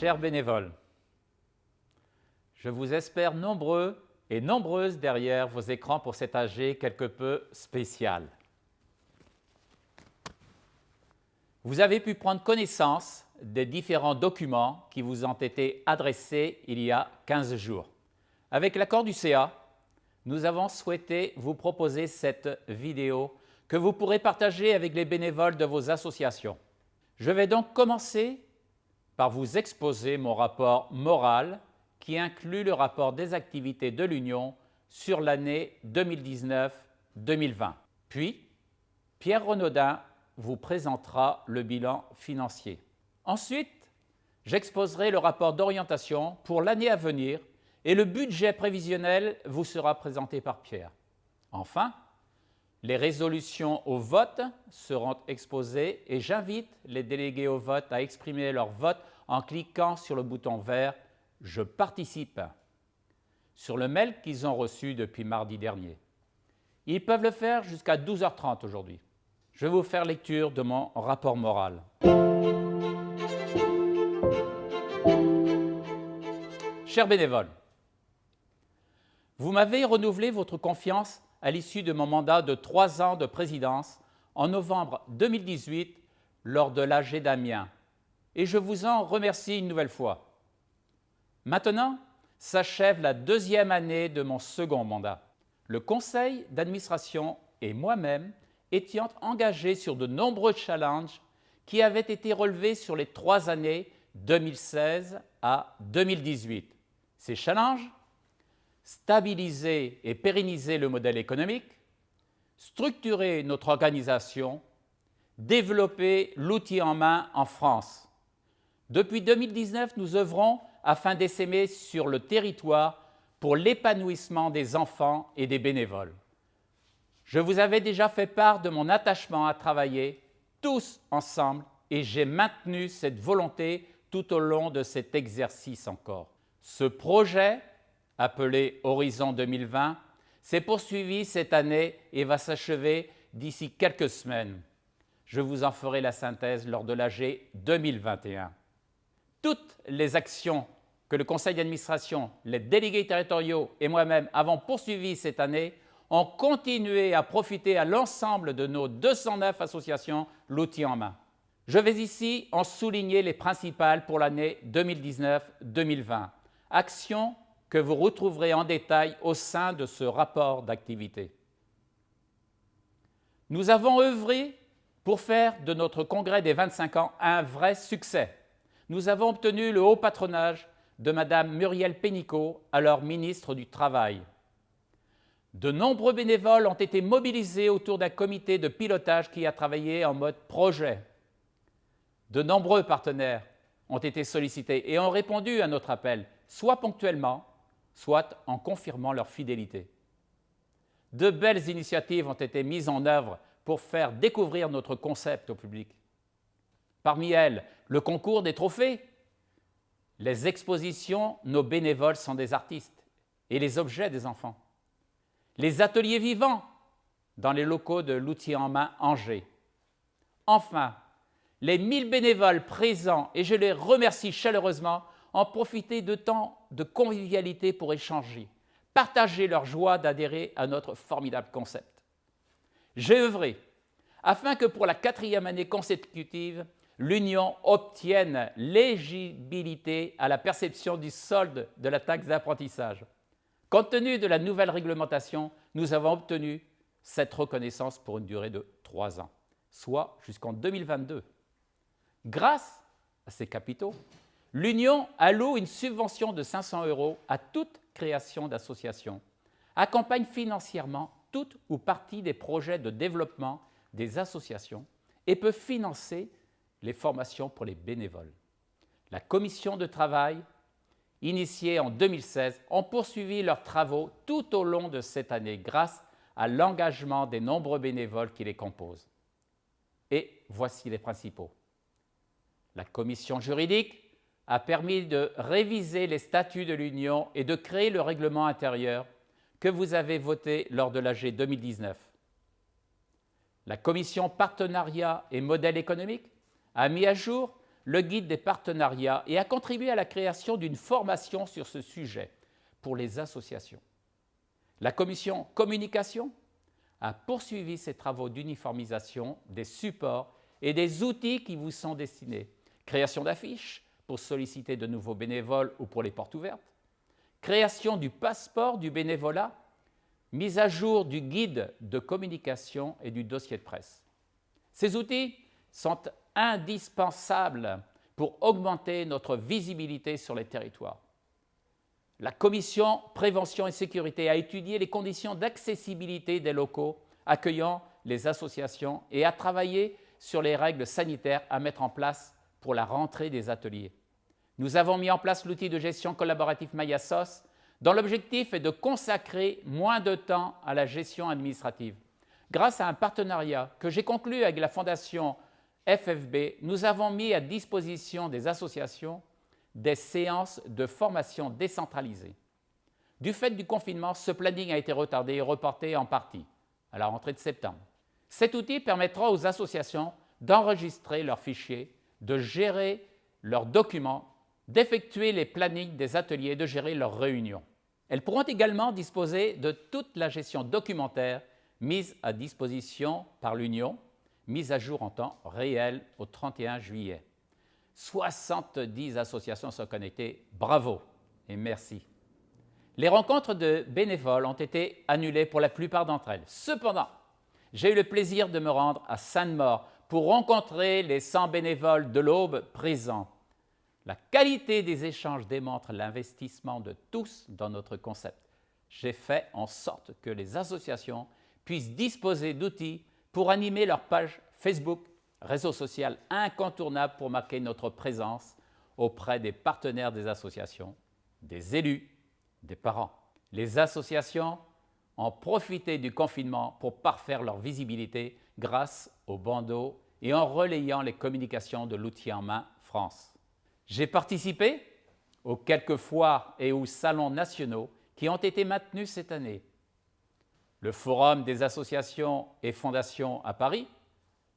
Chers bénévoles, je vous espère nombreux et nombreuses derrière vos écrans pour cet AG quelque peu spécial. Vous avez pu prendre connaissance des différents documents qui vous ont été adressés il y a 15 jours. Avec l'accord du CA, nous avons souhaité vous proposer cette vidéo que vous pourrez partager avec les bénévoles de vos associations. Je vais donc commencer par vous exposer mon rapport moral qui inclut le rapport des activités de l'Union sur l'année 2019-2020. Puis, Pierre Renaudin vous présentera le bilan financier. Ensuite, j'exposerai le rapport d'orientation pour l'année à venir et le budget prévisionnel vous sera présenté par Pierre. Enfin, les résolutions au vote seront exposées et j'invite les délégués au vote à exprimer leur vote en cliquant sur le bouton vert « Je participe » sur le mail qu'ils ont reçu depuis mardi dernier. Ils peuvent le faire jusqu'à 12h30 aujourd'hui. Je vais vous faire lecture de mon rapport moral. Chers bénévoles, vous m'avez renouvelé votre confiance à l'issue de mon mandat de 3 ans de présidence en novembre 2018 lors de l'AG d'Amiens et je vous en remercie une nouvelle fois. Maintenant, s'achève la 2e année de mon second mandat. Le conseil d'administration et moi-même étions engagés sur de nombreux challenges qui avaient été relevés sur les 3 années 2016 à 2018. Ces challenges: stabiliser et pérenniser le modèle économique, structurer notre organisation, développer l'outil en main en France. Depuis 2019, nous œuvrons afin d'essaimer sur le territoire pour l'épanouissement des enfants et des bénévoles. Je vous avais déjà fait part de mon attachement à travailler tous ensemble et j'ai maintenu cette volonté tout au long de cet exercice encore. Ce projet, appelé Horizon 2020, s'est poursuivi cette année et va s'achever d'ici quelques semaines. Je vous en ferai la synthèse lors de l'AG 2021. Toutes les actions que le conseil d'administration, les délégués territoriaux et moi-même avons poursuivies cette année ont continué à profiter à l'ensemble de nos 209 associations l'outil en main. Je vais ici en souligner les principales pour l'année 2019-2020, actions que vous retrouverez en détail au sein de ce rapport d'activité. Nous avons œuvré pour faire de notre congrès des 25 ans un vrai succès. Nous avons obtenu le haut patronage de Mme Muriel Pénicaud, alors ministre du Travail. De nombreux bénévoles ont été mobilisés autour d'un comité de pilotage qui a travaillé en mode projet. De nombreux partenaires ont été sollicités et ont répondu à notre appel, soit ponctuellement, soit en confirmant leur fidélité. De belles initiatives ont été mises en œuvre pour faire découvrir notre concept au public. Parmi elles, le concours des trophées, les expositions Nos bénévoles sont des artistes et les objets des enfants, les ateliers vivants dans les locaux de l'outil en main Angers. Enfin, les 1000 bénévoles présents, et je les remercie chaleureusement, ont profité de temps de convivialité pour échanger, partager leur joie d'adhérer à notre formidable concept. J'ai œuvré afin que pour la 4e année consécutive, l'Union obtienne l'éligibilité à la perception du solde de la taxe d'apprentissage. Compte tenu de la nouvelle réglementation, nous avons obtenu cette reconnaissance pour une durée de 3 ans, soit jusqu'en 2022. Grâce à ces capitaux, l'Union alloue une subvention de 500 € à toute création d'association, accompagne financièrement toute ou partie des projets de développement des associations et peut financer les formations pour les bénévoles. La commission de travail, initiée en 2016, ont poursuivi leurs travaux tout au long de cette année grâce à l'engagement des nombreux bénévoles qui les composent. Et voici les principaux. La commission juridique a permis de réviser les statuts de l'Union et de créer le règlement intérieur que vous avez voté lors de l'AG 2019. La commission partenariat et modèle économique a mis à jour le guide des partenariats et a contribué à la création d'une formation sur ce sujet pour les associations. La commission communication a poursuivi ses travaux d'uniformisation des supports et des outils qui vous sont destinés. Création d'affiches pour solliciter de nouveaux bénévoles ou pour les portes ouvertes, création du passeport du bénévolat, mise à jour du guide de communication et du dossier de presse. Ces outils sont indispensables pour augmenter notre visibilité sur les territoires. La commission prévention et sécurité a étudié les conditions d'accessibilité des locaux accueillant les associations et a travaillé sur les règles sanitaires à mettre en place pour la rentrée des ateliers. Nous avons mis en place l'outil de gestion collaboratif Mayasos, dont l'objectif est de consacrer moins de temps à la gestion administrative. Grâce à un partenariat que j'ai conclu avec la Fondation FFB, nous avons mis à disposition des associations des séances de formation décentralisées. Du fait du confinement, ce planning a été retardé et reporté en partie à la rentrée de septembre. Cet outil permettra aux associations d'enregistrer leurs fichiers, de gérer leurs documents, d'effectuer les plannings des ateliers et de gérer leurs réunions. Elles pourront également disposer de toute la gestion documentaire mise à disposition par l'Union, mise à jour en temps réel au 31 juillet. 70 associations sont connectées. Bravo et merci. Les rencontres de bénévoles ont été annulées pour la plupart d'entre elles. Cependant, j'ai eu le plaisir de me rendre à Sainte-Maure pour rencontrer les 100 bénévoles de l'Aube présents. La qualité des échanges démontre l'investissement de tous dans notre concept. J'ai fait en sorte que les associations puissent disposer d'outils pour animer leur page Facebook, réseau social incontournable pour marquer notre présence auprès des partenaires des associations, des élus, des parents. Les associations ont profité du confinement pour parfaire leur visibilité grâce aux bandeaux et en relayant les communications de l'outil en main France. J'ai participé aux quelques foires et aux salons nationaux qui ont été maintenus cette année. Le Forum des associations et fondations à Paris,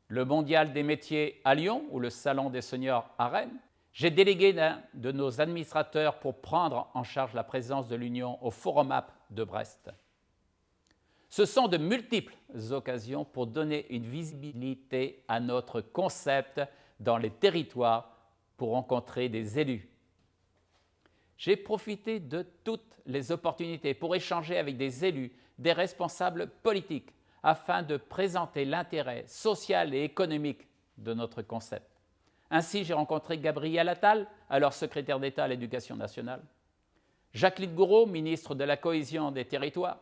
le Mondial des métiers à Lyon ou le Salon des seniors à Rennes. J'ai délégué l'un de nos administrateurs pour prendre en charge la présence de l'Union au Forum App de Brest. Ce sont de multiples occasions pour donner une visibilité à notre concept dans les territoires pour rencontrer des élus. J'ai profité de toutes les opportunités pour échanger avec des élus, des responsables politiques, afin de présenter l'intérêt social et économique de notre concept. Ainsi, j'ai rencontré Gabriel Attal, alors secrétaire d'État à l'Éducation nationale, Jacqueline Gouraud, ministre de la Cohésion des territoires.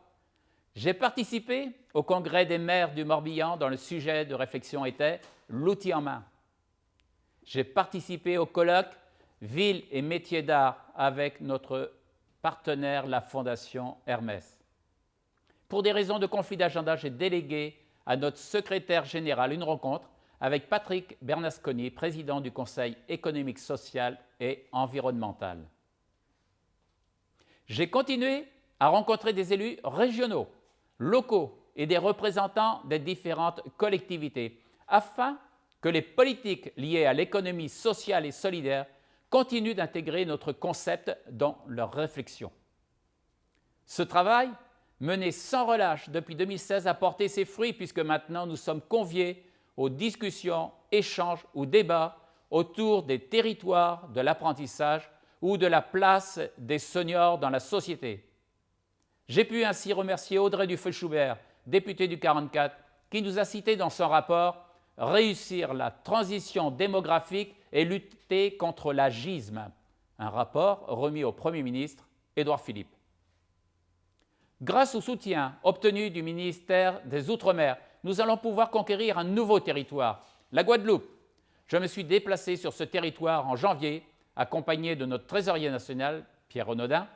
J'ai participé au congrès des maires du Morbihan dont le sujet de réflexion était l'outil en main. J'ai participé au colloque Villes et métiers d'art avec notre partenaire, la Fondation Hermès. Pour des raisons de conflit d'agenda, j'ai délégué à notre secrétaire général une rencontre avec Patrick Bernasconi, président du Conseil économique, social et environnemental. J'ai continué à rencontrer des élus régionaux, locaux et des représentants des différentes collectivités afin que les politiques liées à l'économie sociale et solidaire continuent d'intégrer notre concept dans leurs réflexions. Ce travail, mené sans relâche depuis 2016, a porté ses fruits puisque maintenant nous sommes conviés aux discussions, échanges ou débats autour des territoires, de l'apprentissage ou de la place des seniors dans la société. J'ai pu ainsi remercier Audrey Dufeuille-Schubert, députée du 44, qui nous a cité dans son rapport « Réussir la transition démographique et lutter contre l'agisme », un rapport remis au Premier ministre Édouard Philippe. Grâce au soutien obtenu du ministère des Outre-mer, nous allons pouvoir conquérir un nouveau territoire, la Guadeloupe. Je me suis déplacé sur ce territoire en janvier, accompagné de notre trésorier national, Pierre Renaudin.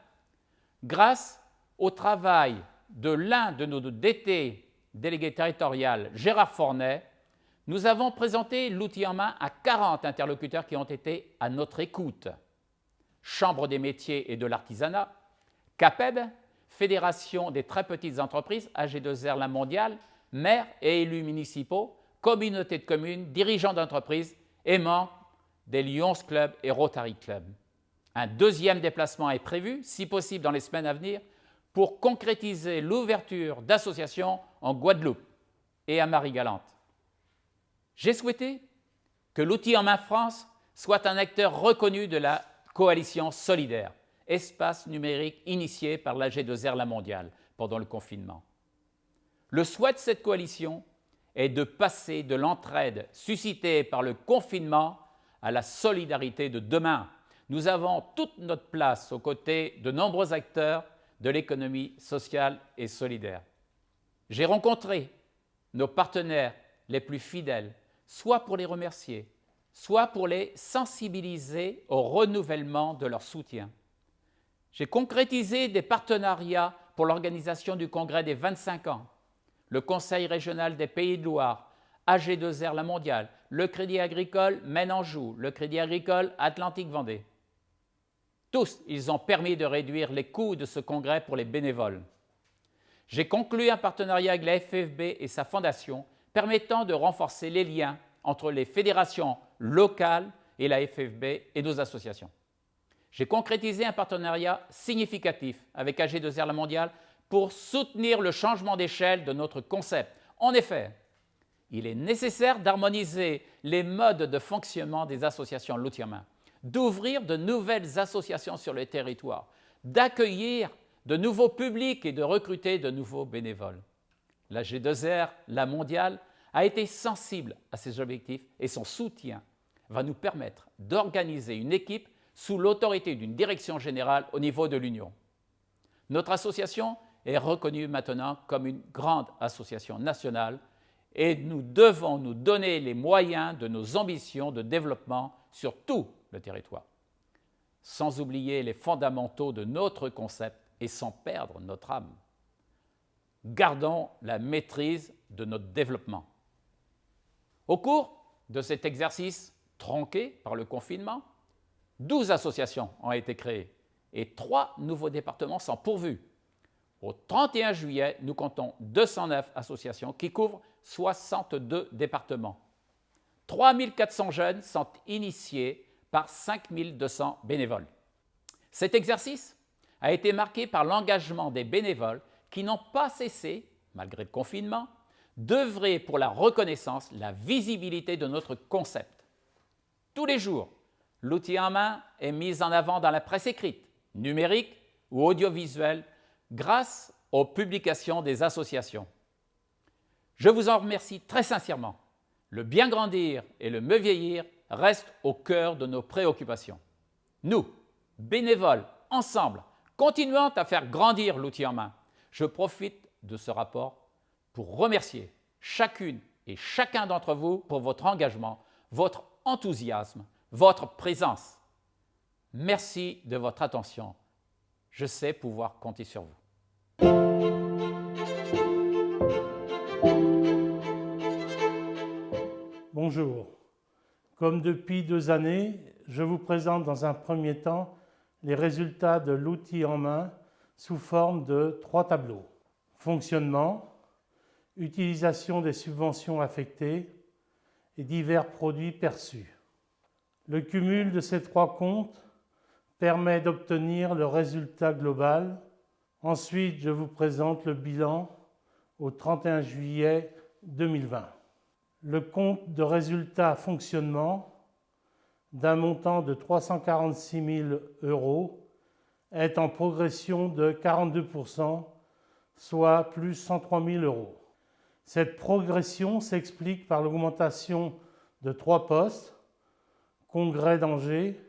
Grâce au travail de l'un de nos DT, délégués territorial, Gérard Fornet, nous avons présenté l'outil en main à 40 interlocuteurs qui ont été à notre écoute. Chambre des métiers et de l'artisanat, CAPEB, Fédération des très petites entreprises, AG2R La Mondiale, maires et élus municipaux, communautés de communes, dirigeants d'entreprises et membres des Lions Club et Rotary Club. Un deuxième déplacement est prévu, si possible dans les semaines à venir, pour concrétiser l'ouverture d'associations en Guadeloupe et à Marie-Galante. J'ai souhaité que l'outil en main France soit un acteur reconnu de la coalition solidaire, espace numérique initié par l'AG2R La Mondiale pendant le confinement. Le souhait de cette coalition est de passer de l'entraide suscitée par le confinement à la solidarité de demain. Nous avons toute notre place aux côtés de nombreux acteurs de l'économie sociale et solidaire. J'ai rencontré nos partenaires les plus fidèles, soit pour les remercier, soit pour les sensibiliser au renouvellement de leur soutien. J'ai concrétisé des partenariats pour l'organisation du congrès des 25 ans, le Conseil régional des Pays de Loire, AG2R La Mondiale, le Crédit agricole Maine-Anjou, le Crédit agricole Atlantique-Vendée. Tous, ils ont permis de réduire les coûts de ce congrès pour les bénévoles. J'ai conclu un partenariat avec la FFB et sa fondation permettant de renforcer les liens entre les fédérations locales et la FFB et nos associations. J'ai concrétisé un partenariat significatif avec AG2R La Mondiale pour soutenir le changement d'échelle de notre concept. En effet, il est nécessaire d'harmoniser les modes de fonctionnement des associations l'outil en main, d'ouvrir de nouvelles associations sur le territoire, d'accueillir de nouveaux publics et de recruter de nouveaux bénévoles. La G2R, la mondiale, a été sensible à ces objectifs et son soutien va nous permettre d'organiser une équipe sous l'autorité d'une direction générale au niveau de l'Union. Notre association est reconnue maintenant comme une grande association nationale et nous devons nous donner les moyens de nos ambitions de développement sur tout le territoire, sans oublier les fondamentaux de notre concept et sans perdre notre âme. Gardons la maîtrise de notre développement. Au cours de cet exercice tronqué par le confinement, 12 associations ont été créées et 3 nouveaux départements sont pourvus. Au 31 juillet, nous comptons 209 associations qui couvrent 62 départements. 3400 jeunes sont initiés par 5200 bénévoles. Cet exercice a été marqué par l'engagement des bénévoles qui n'ont pas cessé, malgré le confinement, d'œuvrer pour la reconnaissance, la visibilité de notre concept. Tous les jours, l'outil en main est mis en avant dans la presse écrite, numérique ou audiovisuelle grâce aux publications des associations. Je vous en remercie très sincèrement. Le bien grandir et le mieux vieillir restent au cœur de nos préoccupations. Nous, bénévoles, ensemble, continuons à faire grandir l'outil en main. Je profite de ce rapport pour remercier chacune et chacun d'entre vous pour votre engagement, votre enthousiasme, votre présence. Merci de votre attention. Je sais pouvoir compter sur vous. Bonjour. Comme depuis 2 années, je vous présente dans un premier temps les résultats de l'outil en main sous forme de 3 tableaux. Fonctionnement, utilisation des subventions affectées et divers produits perçus. Le cumul de ces 3 comptes permet d'obtenir le résultat global. Ensuite, je vous présente le bilan au 31 juillet 2020. Le compte de résultat fonctionnement d'un montant de 346 000 € est en progression de 42%, soit plus 103 000 €. Cette progression s'explique par l'augmentation de 3 postes, congrès d'Angers,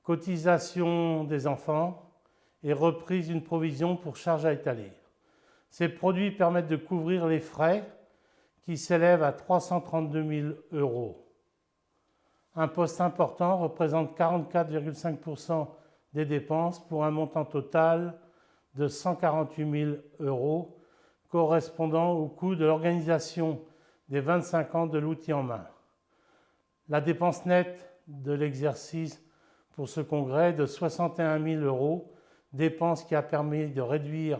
cotisation des enfants et reprise d'une provision pour charges à étaler. Ces produits permettent de couvrir les frais qui s'élèvent à 332 000 €. Un poste important représente 44,5% des dépenses pour un montant total de 148 000 €, correspondant au coût de l'organisation des 25 ans de l'outil en main. La dépense nette de l'exercice pour ce congrès est de 61 000 €, dépense qui a permis de réduire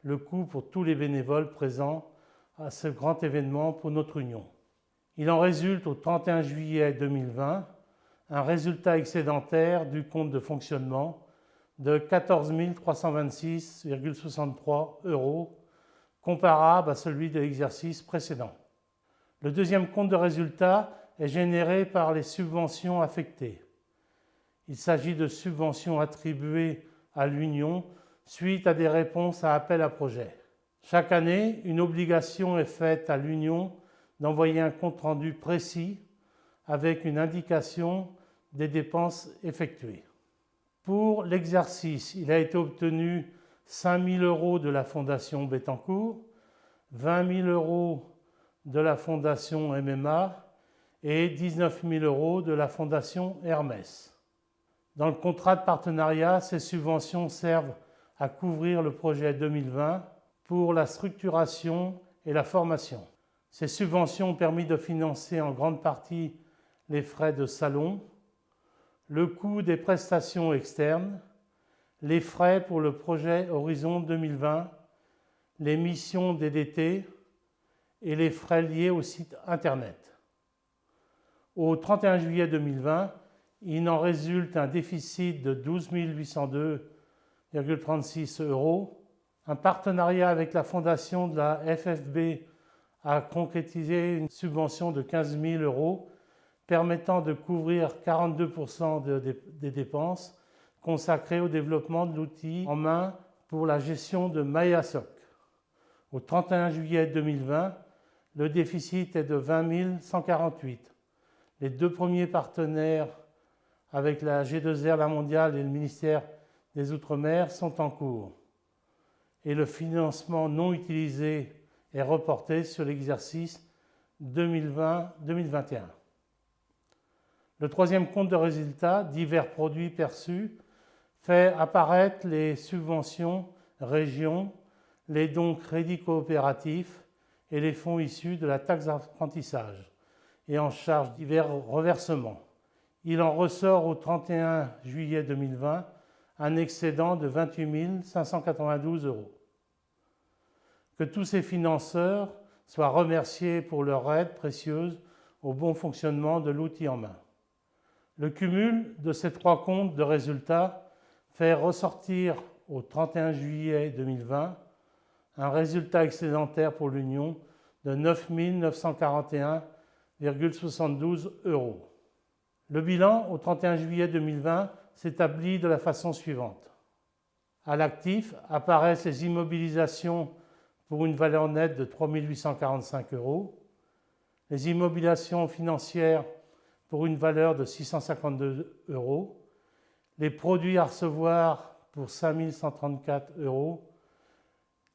le coût pour tous les bénévoles présents à ce grand événement pour notre Union. Il en résulte au 31 juillet 2020 un résultat excédentaire du compte de fonctionnement de 14 326,63 €, comparable à celui de l'exercice précédent. Le deuxième compte de résultat est généré par les subventions affectées. Il s'agit de subventions attribuées à l'Union suite à des réponses à appel à projets. Chaque année, une obligation est faite à l'Union d'envoyer un compte-rendu précis avec une indication des dépenses effectuées. Pour l'exercice, il a été obtenu 5 000 € de la Fondation Bettencourt, 20 000 € de la Fondation MMA et 19 000 € de la Fondation Hermès. Dans le contrat de partenariat, ces subventions servent à couvrir le projet 2020 pour la structuration et la formation. Ces subventions ont permis de financer en grande partie les frais de salon, le coût des prestations externes, les frais pour le projet Horizon 2020, les missions DDT et les frais liés au site Internet. Au 31 juillet 2020, il en résulte un déficit de 12 802,36 €. Un partenariat avec la fondation de la FFB a concrétisé une subvention de 15 000 € permettant de couvrir 42% des dépenses consacrées au développement de l'outil en main pour la gestion de Mayasoc. Au 31 juillet 2020, le déficit est de 20 148. Les deux premiers partenaires avec la G2R, la Mondiale et le ministère des Outre-mer sont en cours. Et le financement non utilisé est reporté sur l'exercice 2020-2021. Le troisième compte de résultat, divers produits perçus, fait apparaître les subventions régions, les dons crédits coopératifs et les fonds issus de la taxe d'apprentissage et en charge divers reversements. Il en ressort au 31 juillet 2020 un excédent de 28 592 €. Que tous ces financeurs soient remerciés pour leur aide précieuse au bon fonctionnement de l'outil en main. Le cumul de ces trois comptes de résultats fait ressortir au 31 juillet 2020 un résultat excédentaire pour l'Union de 9 941,72 €. Le bilan au 31 juillet 2020 s'établit de la façon suivante. À l'actif apparaissent les immobilisations pour une valeur nette de 3 845 €, les immobilisations financières pour une valeur de 652 €, les produits à recevoir pour 5 134 €,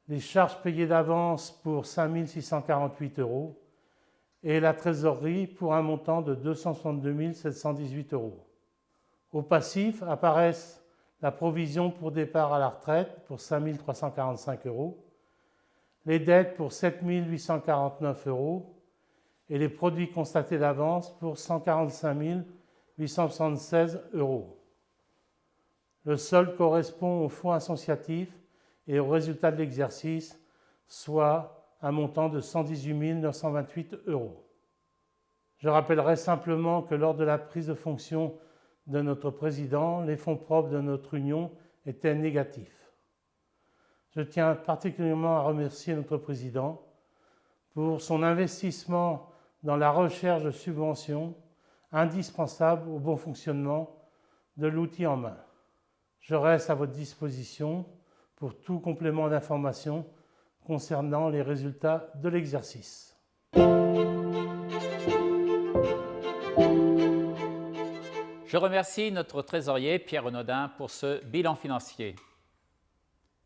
les charges payées d'avance pour 5 648 € et la trésorerie pour un montant de 262 718 €. Au passif apparaissent la provision pour départ à la retraite pour 5 345 €, les dettes pour 7 849 € et les produits constatés d'avance pour 145 876 €. Le solde correspond au fonds associatif et au résultat de l'exercice, soit un montant de 118 928 €. Je rappellerai simplement que lors de la prise de fonction de notre président, les fonds propres de notre union étaient négatifs. Je tiens particulièrement à remercier notre président pour son investissement dans la recherche de subventions indispensables au bon fonctionnement de l'outil en main. Je reste à votre disposition pour tout complément d'information concernant les résultats de l'exercice. Je remercie notre trésorier Pierre Renaudin pour ce bilan financier.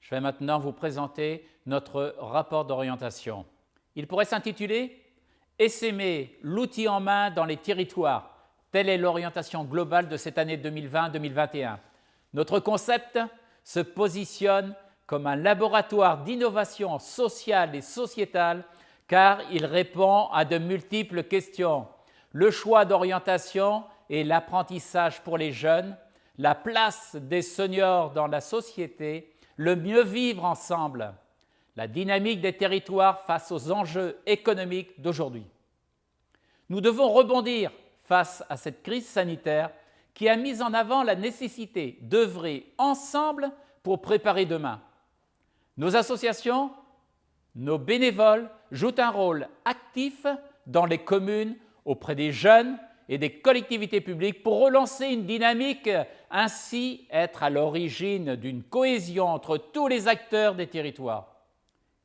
Je vais maintenant vous présenter notre rapport d'orientation. Il pourrait s'intituler « Essaimer l'outil en main dans les territoires ». Telle est l'orientation globale de cette année 2020-2021. Notre concept se positionne comme un laboratoire d'innovation sociale et sociétale car il répond à de multiples questions. Le choix d'orientation et l'apprentissage pour les jeunes, la place des seniors dans la société, le mieux vivre ensemble, la dynamique des territoires face aux enjeux économiques d'aujourd'hui. Nous devons rebondir face à cette crise sanitaire qui a mis en avant la nécessité d'œuvrer ensemble pour préparer demain. Nos associations, nos bénévoles jouent un rôle actif dans les communes, auprès des jeunes et des collectivités publiques pour relancer une dynamique, ainsi être à l'origine d'une cohésion entre tous les acteurs des territoires.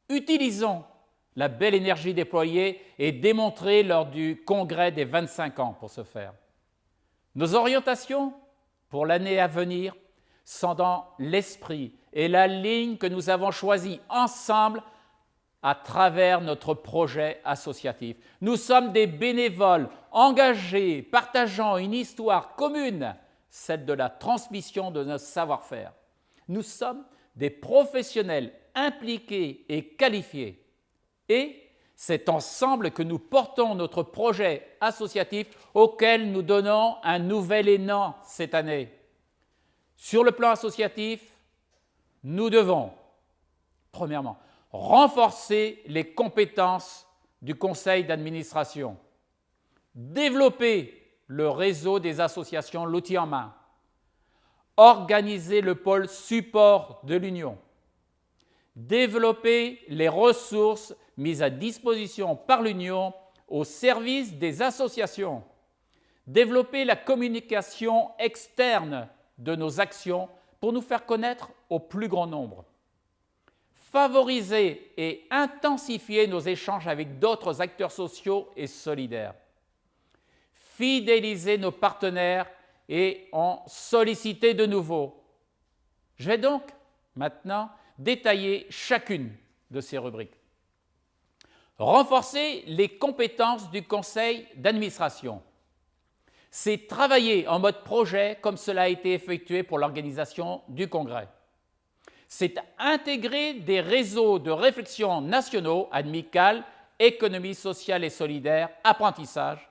Utilisons la belle énergie déployée et démontrée lors du congrès des 25 ans pour ce faire. Nos orientations pour l'année à venir sont dans l'esprit et la ligne que nous avons choisie ensemble à travers notre projet associatif. Nous sommes des bénévoles engagés, partageant une histoire commune, celle de la transmission de notre savoir-faire. Nous sommes des professionnels impliqués et qualifiés. Et c'est ensemble que nous portons notre projet associatif auquel nous donnons un nouvel élan cette année. Sur le plan associatif, nous devons, premièrement, renforcer les compétences du conseil d'administration, développer le réseau des associations l'outil en main, organiser le pôle support de l'Union, développer les ressources mises à disposition par l'Union au service des associations, développer la communication externe de nos actions pour nous faire connaître au plus grand nombre, favoriser et intensifier nos échanges avec d'autres acteurs sociaux et solidaires, fidéliser nos partenaires et en solliciter de nouveaux. Je vais donc maintenant détailler chacune de ces rubriques. Renforcer les compétences du conseil d'administration. C'est travailler en mode projet comme cela a été effectué pour l'organisation du congrès. C'est intégrer des réseaux de réflexion nationaux, amicales, économie sociale et solidaire, apprentissage,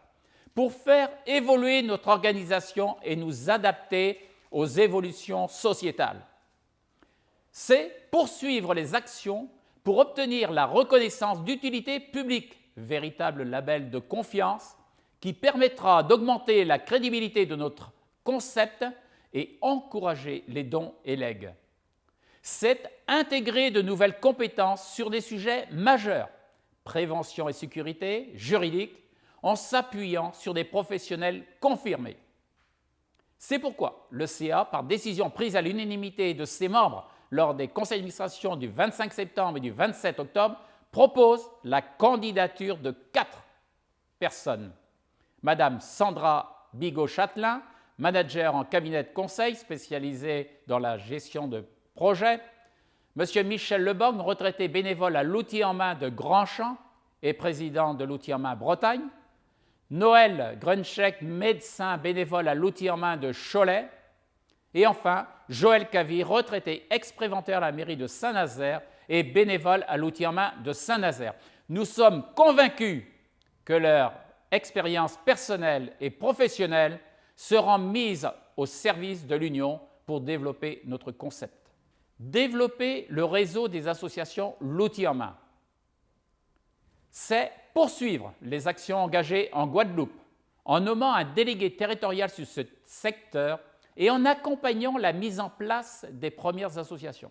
pour faire évoluer notre organisation et nous adapter aux évolutions sociétales. C'est poursuivre les actions pour obtenir la reconnaissance d'utilité publique, véritable label de confiance qui permettra d'augmenter la crédibilité de notre concept et encourager les dons et legs. C'est intégrer de nouvelles compétences sur des sujets majeurs, prévention et sécurité, juridique, en s'appuyant sur des professionnels confirmés. C'est pourquoi le CA, par décision prise à l'unanimité de ses membres lors des conseils d'administration du 25 septembre et du 27 octobre, propose la candidature de 4 personnes. Madame Sandra Bigot-Châtelain, manager en cabinet de conseil spécialisé dans la gestion de projets. Monsieur Michel Leborgne, retraité bénévole à l'outil en main de Grandchamp et président de l'outil en main Bretagne. Noël Gruncheck, médecin bénévole à l'outil en main de Cholet. Et enfin, Joël Cavy, retraité ex-préventeur à la mairie de Saint-Nazaire et bénévole à l'outil en main de Saint-Nazaire. Nous sommes convaincus que leur expérience personnelle et professionnelle seront mises au service de l'Union pour développer notre concept. Développer le réseau des associations l'outil en main. C'est poursuivre les actions engagées en Guadeloupe en nommant un délégué territorial sur ce secteur et en accompagnant la mise en place des premières associations.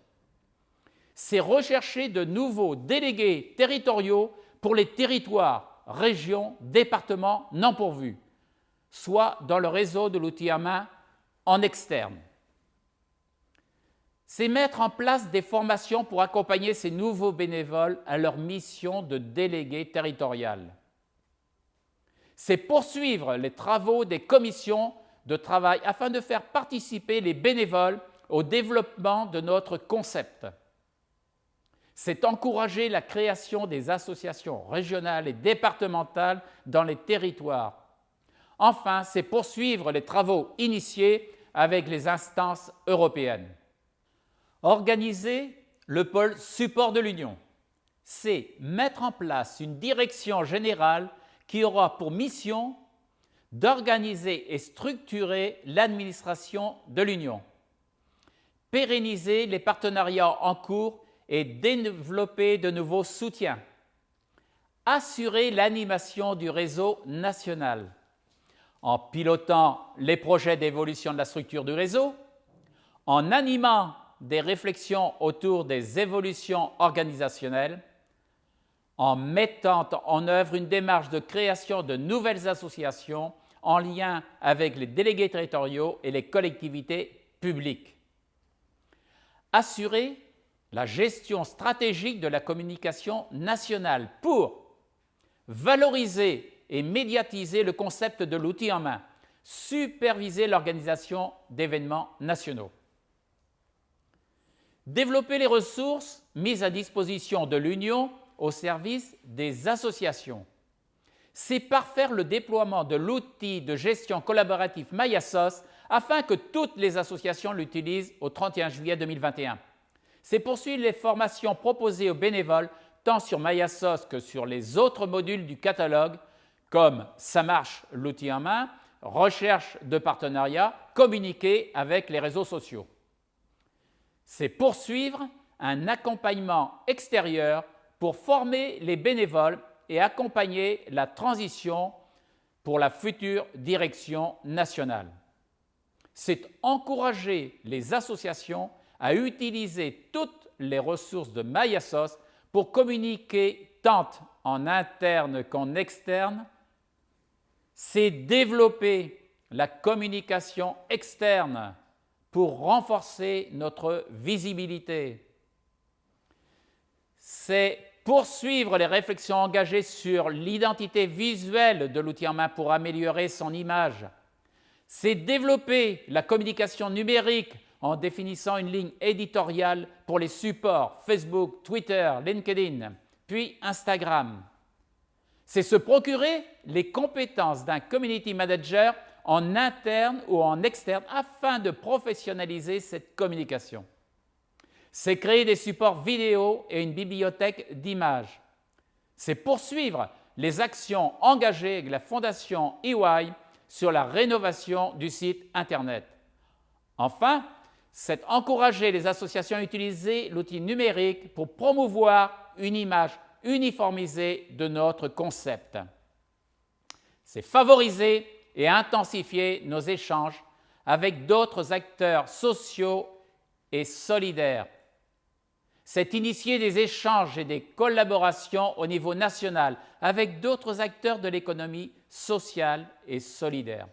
C'est rechercher de nouveaux délégués territoriaux pour les territoires, régions, départements non pourvus, soit dans le réseau de l'outil en main en externe. C'est mettre en place des formations pour accompagner ces nouveaux bénévoles à leur mission de délégué territorial. C'est poursuivre les travaux des commissions de travail afin de faire participer les bénévoles au développement de notre concept. C'est encourager la création des associations régionales et départementales dans les territoires. Enfin, c'est poursuivre les travaux initiés avec les instances européennes. Organiser le pôle support de l'Union, c'est mettre en place une direction générale qui aura pour mission d'organiser et structurer l'administration de l'Union, pérenniser les partenariats en cours et développer de nouveaux soutiens, assurer l'animation du réseau national, en pilotant les projets d'évolution de la structure du réseau, en animant des réflexions autour des évolutions organisationnelles, en mettant en œuvre une démarche de création de nouvelles associations en lien avec les délégués territoriaux et les collectivités publiques. Assurer la gestion stratégique de la communication nationale pour valoriser et médiatiser le concept de l'outil en main, superviser l'organisation d'événements nationaux. Développer les ressources mises à disposition de l'Union au service des associations. C'est parfaire le déploiement de l'outil de gestion collaboratif Mayassos afin que toutes les associations l'utilisent au 31 juillet 2021. C'est poursuivre les formations proposées aux bénévoles tant sur Mayassos que sur les autres modules du catalogue comme Ça marche, l'outil en main, recherche de partenariat, communiquer avec les réseaux sociaux. C'est poursuivre un accompagnement extérieur pour former les bénévoles et accompagner la transition pour la future direction nationale. C'est encourager les associations à utiliser toutes les ressources de Mayassos pour communiquer tant en interne qu'en externe. C'est développer la communication externe pour renforcer notre visibilité. C'est poursuivre les réflexions engagées sur l'identité visuelle de l'outil en main pour améliorer son image. C'est développer la communication numérique en définissant une ligne éditoriale pour les supports Facebook, Twitter, LinkedIn, puis Instagram. C'est se procurer les compétences d'un community manager en interne ou en externe afin de professionnaliser cette communication. C'est créer des supports vidéo et une bibliothèque d'images. C'est poursuivre les actions engagées avec la Fondation EY sur la rénovation du site Internet. Enfin, c'est encourager les associations à utiliser l'outil numérique pour promouvoir une image uniformisée de notre concept. C'est favoriser et intensifier nos échanges avec d'autres acteurs sociaux et solidaires. C'est initier des échanges et des collaborations au niveau national avec d'autres acteurs de l'économie sociale et solidaire.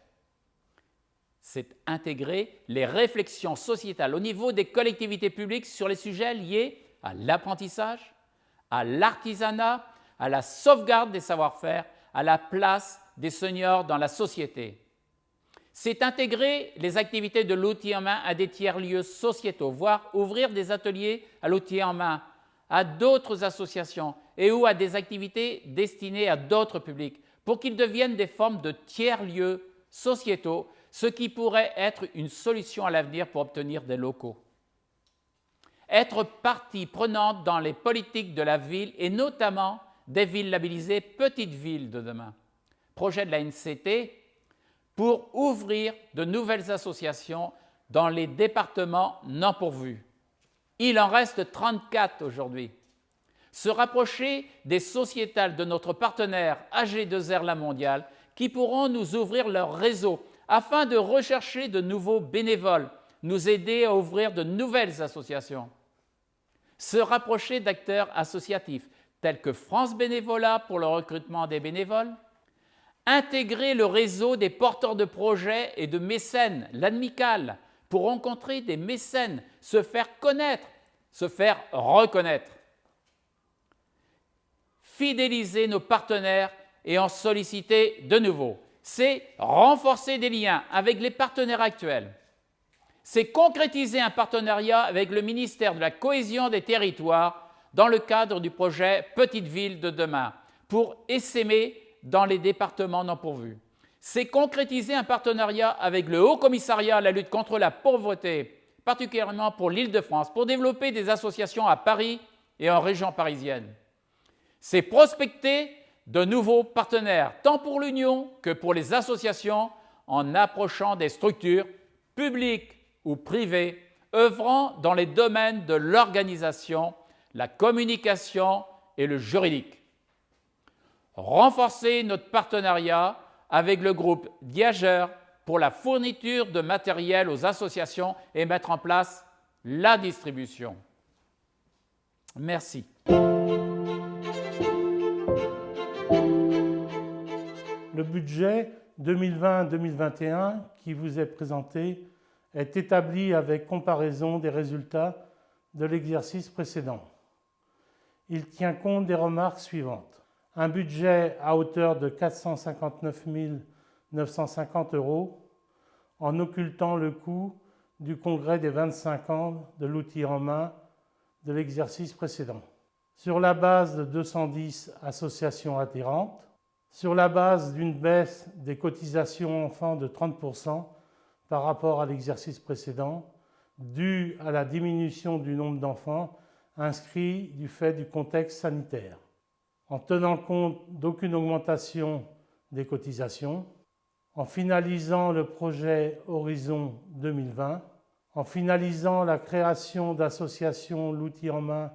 C'est intégrer les réflexions sociétales au niveau des collectivités publiques sur les sujets liés à l'apprentissage, à l'artisanat, à la sauvegarde des savoir-faire, à la place des seniors dans la société. C'est intégrer les activités de l'outil en main à des tiers-lieux sociétaux, voire ouvrir des ateliers à l'outil en main à d'autres associations et ou à des activités destinées à d'autres publics pour qu'ils deviennent des formes de tiers-lieux sociétaux, ce qui pourrait être une solution à l'avenir pour obtenir des locaux. Être partie prenante dans les politiques de la ville et notamment des villes labellisées Petites Villes de demain. Projet de la NCT pour ouvrir de nouvelles associations dans les départements non pourvus. Il en reste 34 aujourd'hui. Se rapprocher des sociétales de notre partenaire AG2R La Mondiale qui pourront nous ouvrir leur réseau afin de rechercher de nouveaux bénévoles, nous aider à ouvrir de nouvelles associations. Se rapprocher d'acteurs associatifs tels que France Bénévolat pour le recrutement des bénévoles, intégrer le réseau des porteurs de projets et de mécènes, l'ADMICAL, pour rencontrer des mécènes, se faire connaître, se faire reconnaître. Fidéliser nos partenaires et en solliciter de nouveaux. C'est renforcer des liens avec les partenaires actuels. C'est concrétiser un partenariat avec le ministère de la Cohésion des Territoires dans le cadre du projet Petites Villes de demain pour essaimer dans les départements non pourvus. C'est concrétiser un partenariat avec le Haut Commissariat à la lutte contre la pauvreté, particulièrement pour l'Île-de-France, pour développer des associations à Paris et en région parisienne. C'est prospecter de nouveaux partenaires, tant pour l'Union que pour les associations, en approchant des structures publiques ou privées œuvrant dans les domaines de l'organisation, la communication et le juridique. Renforcer notre partenariat avec le groupe Diageur pour la fourniture de matériel aux associations et mettre en place la distribution. Merci. Le budget 2020-2021 qui vous est présenté est établi avec comparaison des résultats de l'exercice précédent. Il tient compte des remarques suivantes. Un budget à hauteur de 459 950 € en occultant le coût du congrès des 25 ans de l'outil en main de l'exercice précédent. Sur la base de 210 associations adhérentes, sur la base d'une baisse des cotisations enfants de 30% par rapport à l'exercice précédent, due à la diminution du nombre d'enfants inscrits du fait du contexte sanitaire, en tenant compte d'aucune augmentation des cotisations, en finalisant le projet Horizon 2020, en finalisant la création d'associations l'outil en main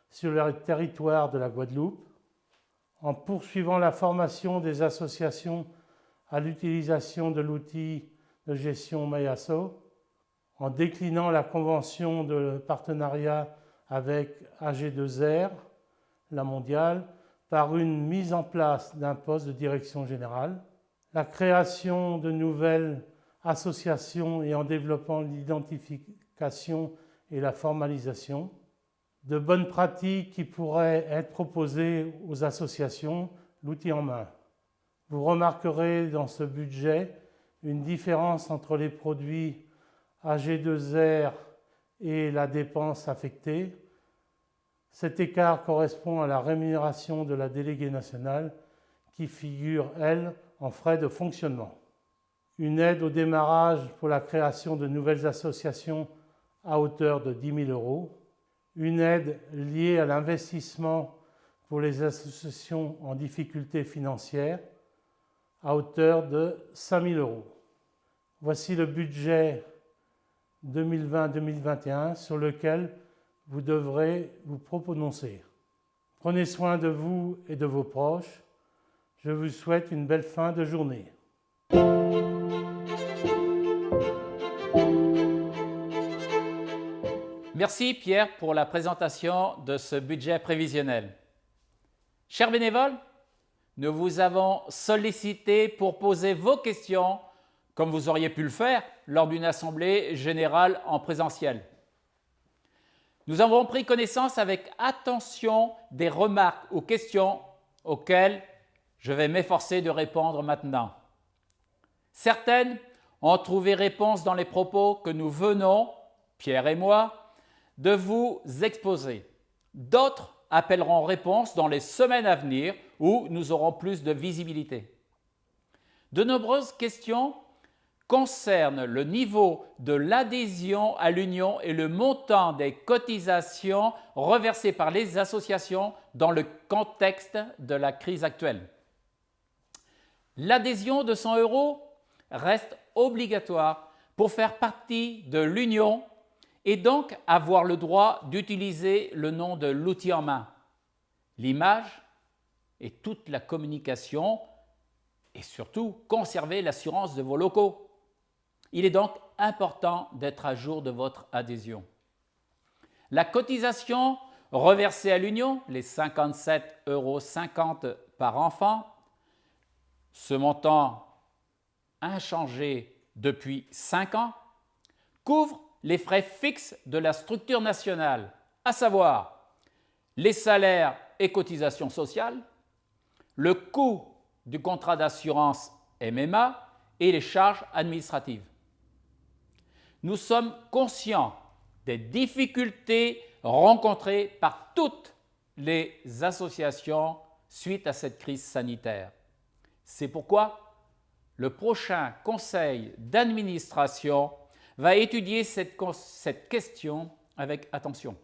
sur le territoire de la Guadeloupe, en poursuivant la formation des associations à l'utilisation de l'outil de gestion Mayaso, en déclinant la convention de partenariat avec AG2R, la mondiale, par une mise en place d'un poste de direction générale, la création de nouvelles associations et en développant l'identification et la formalisation, de bonnes pratiques qui pourraient être proposées aux associations, l'outil en main. Vous remarquerez dans ce budget une différence entre les produits AG2R et la dépense affectée. Cet écart correspond à la rémunération de la déléguée nationale qui figure, elle, en frais de fonctionnement. Une aide au démarrage pour la création de nouvelles associations à hauteur de 10 000 €. Une aide liée à l'investissement pour les associations en difficulté financière à hauteur de 5 000 €. Voici le budget 2020-2021 sur lequel vous devrez vous prononcer. Prenez soin de vous et de vos proches. Je vous souhaite une belle fin de journée. Merci Pierre pour la présentation de ce budget prévisionnel. Chers bénévoles, nous vous avons sollicité pour poser vos questions comme vous auriez pu le faire lors d'une assemblée générale en présentiel. Nous avons pris connaissance avec attention des remarques ou questions auxquelles je vais m'efforcer de répondre maintenant. Certaines ont trouvé réponse dans les propos que nous venons, Pierre et moi, de vous exposer. D'autres appelleront réponse dans les semaines à venir où nous aurons plus de visibilité. De nombreuses questions concernent le niveau de l'adhésion à l'Union et le montant des cotisations reversées par les associations dans le contexte de la crise actuelle. L'adhésion de 100 € reste obligatoire pour faire partie de l'Union et donc avoir le droit d'utiliser le nom de l'outil en main, l'image et toute la communication et surtout conserver l'assurance de vos locaux. Il est donc important d'être à jour de votre adhésion. La cotisation reversée à l'Union, les 57,50 € par enfant, ce montant inchangé depuis 5 ans, couvre les frais fixes de la structure nationale, à savoir les salaires et cotisations sociales, le coût du contrat d'assurance MMA et les charges administratives. Nous sommes conscients des difficultés rencontrées par toutes les associations suite à cette crise sanitaire. C'est pourquoi le prochain conseil d'administration va étudier cette question avec attention.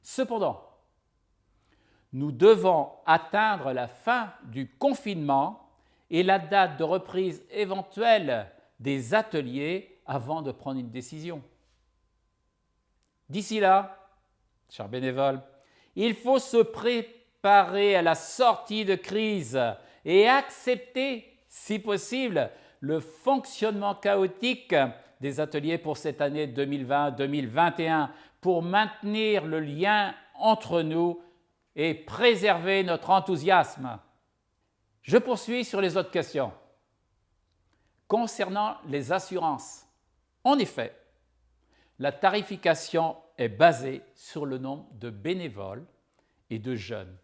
Cependant, nous devons atteindre la fin du confinement et la date de reprise éventuelle des ateliers avant de prendre une décision. D'ici là, chers bénévoles, il faut se préparer à la sortie de crise et accepter si possible, le fonctionnement chaotique des ateliers pour cette année 2020-2021 pour maintenir le lien entre nous et préserver notre enthousiasme. Je poursuis sur les autres questions. Concernant les assurances, en effet, la tarification est basée sur le nombre de bénévoles et de jeunes.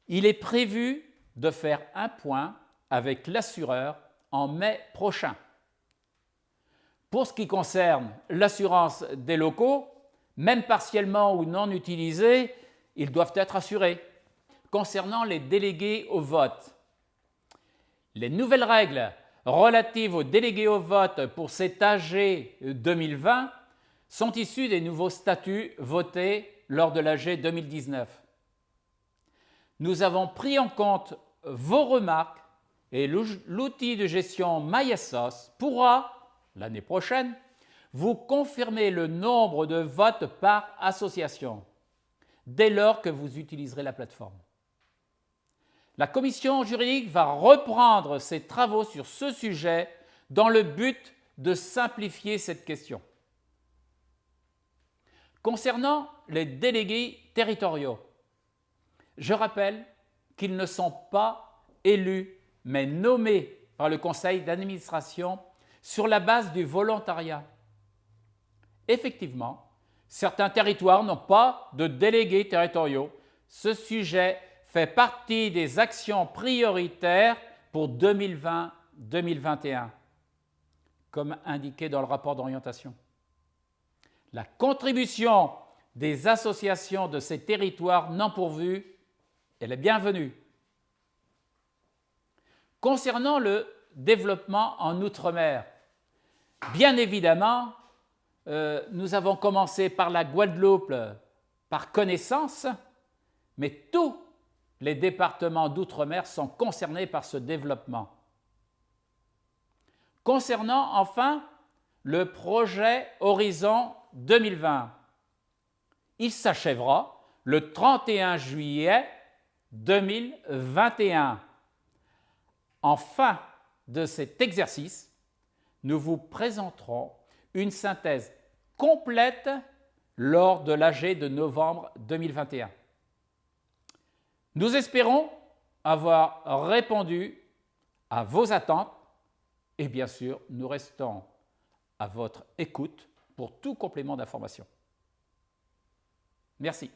Il est prévu de faire un point avec l'assureur en mai prochain. Pour ce qui concerne l'assurance des locaux, même partiellement ou non utilisés, ils doivent être assurés. Concernant les délégués au vote, les nouvelles règles relatives aux délégués au vote pour cet AG 2020 sont issues des nouveaux statuts votés lors de l'AG 2019. Nous avons pris en compte vos remarques et l'outil de gestion MyAssos pourra, l'année prochaine, vous confirmer le nombre de votes par association dès lors que vous utiliserez la plateforme. La commission juridique va reprendre ses travaux sur ce sujet dans le but de simplifier cette question. Concernant les délégués territoriaux, je rappelle qu'ils ne sont pas élus mais nommés par le conseil d'administration sur la base du volontariat. Effectivement, certains territoires n'ont pas de délégués territoriaux. Ce sujet fait partie des actions prioritaires pour 2020-2021, comme indiqué dans le rapport d'orientation. La contribution des associations de ces territoires non pourvus, elle est bienvenue. Concernant le développement en Outre-mer, bien évidemment, nous avons commencé par la Guadeloupe par connaissance, mais tous les départements d'outre-mer sont concernés par ce développement. Concernant enfin le projet Horizon 2020, il s'achèvera le 31 juillet 2021. En fin de cet exercice, nous vous présenterons une synthèse complète lors de l'AG de novembre 2021. Nous espérons avoir répondu à vos attentes et bien sûr, nous restons à votre écoute pour tout complément d'information. Merci.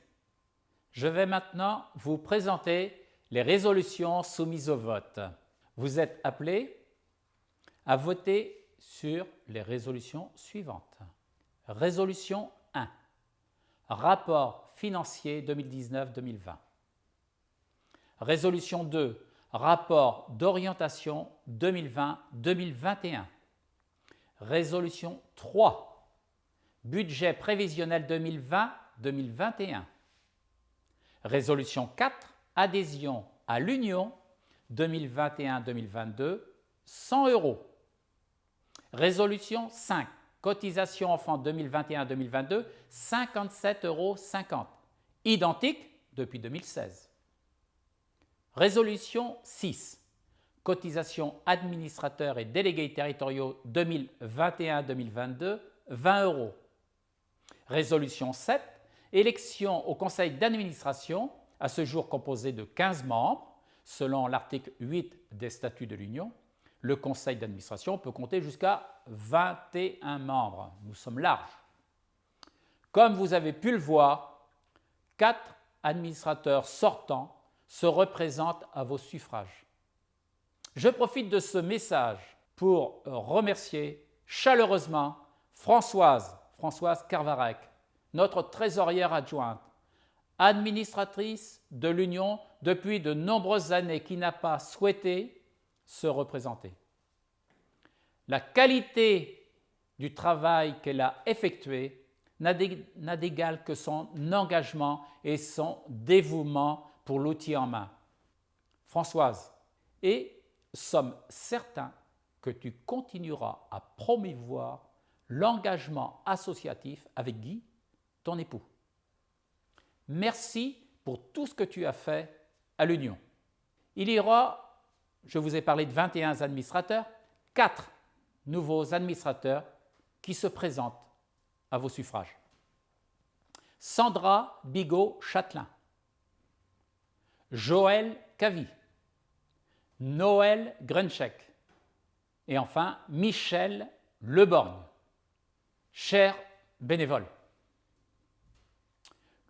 Je vais maintenant vous présenter les résolutions soumises au vote. Vous êtes appelés à voter sur les résolutions suivantes. Résolution 1. Rapport financier 2019-2020. Résolution 2. Rapport d'orientation 2020-2021. Résolution 3. Budget prévisionnel 2020-2021. Résolution 4. Adhésion à l'Union 2021-2022, 100 €. Résolution 5. Cotisation enfant 2021-2022, 57,50 €. Identique depuis 2016. Résolution 6. Cotisation administrateurs et délégués territoriaux 2021-2022, 20 €. Résolution 7. Élection au conseil d'administration, à ce jour composé de 15 membres. Selon l'article 8 des statuts de l'Union, le conseil d'administration peut compter jusqu'à 21 membres. Nous sommes larges. Comme vous avez pu le voir, 4 administrateurs sortants se représentent à vos suffrages. Je profite de ce message pour remercier chaleureusement Françoise Carvarec, notre trésorière adjointe, administratrice de l'Union depuis de nombreuses années, qui n'a pas souhaité se représenter. La qualité du travail qu'elle a effectué n'a d'égal que son engagement et son dévouement pour l'outil en main. Françoise, et sommes certains que tu continueras à promouvoir l'engagement associatif avec Guy, ton époux. Merci pour tout ce que tu as fait à l'Union. Il y aura je vous ai parlé de 21 administrateurs, 4 nouveaux administrateurs qui se présentent à vos suffrages. Sandra Bigot-Châtelain, Joël Cavy, Noël Grenchek et enfin Michel Leborgne. Chers bénévoles,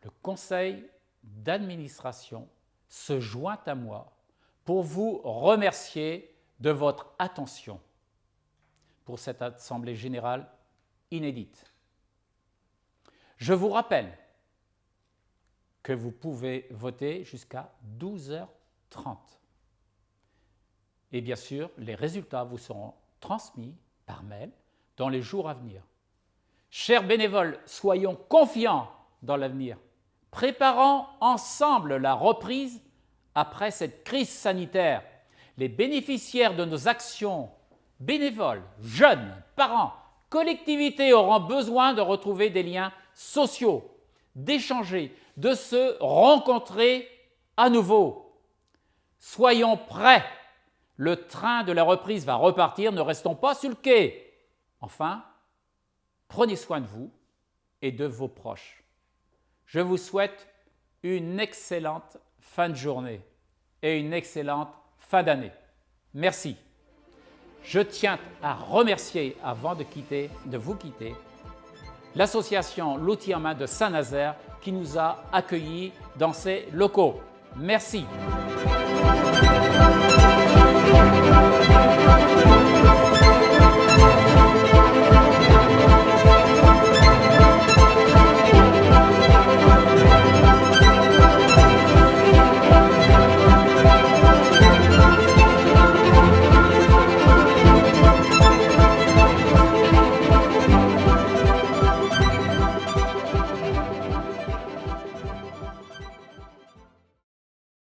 le conseil d'administration se joint à moi pour vous remercier de votre attention pour cette assemblée générale inédite. Je vous rappelle que vous pouvez voter jusqu'à 12h30. Et bien sûr, les résultats vous seront transmis par mail dans les jours à venir. Chers bénévoles, soyons confiants dans l'avenir, préparant ensemble la reprise après cette crise sanitaire. Les bénéficiaires de nos actions, bénévoles, jeunes, parents, collectivités auront besoin de retrouver des liens sociaux, d'échanger, de se rencontrer à nouveau. Soyons prêts. Le train de la reprise va repartir, ne restons pas sur le quai. Enfin, prenez soin de vous et de vos proches. Je vous souhaite une excellente fin de journée et une excellente fin d'année. Merci. Je tiens à remercier, avant de vous quitter, l'association L'Outil en main de Saint-Nazaire qui nous a accueillis dans ses locaux. Merci.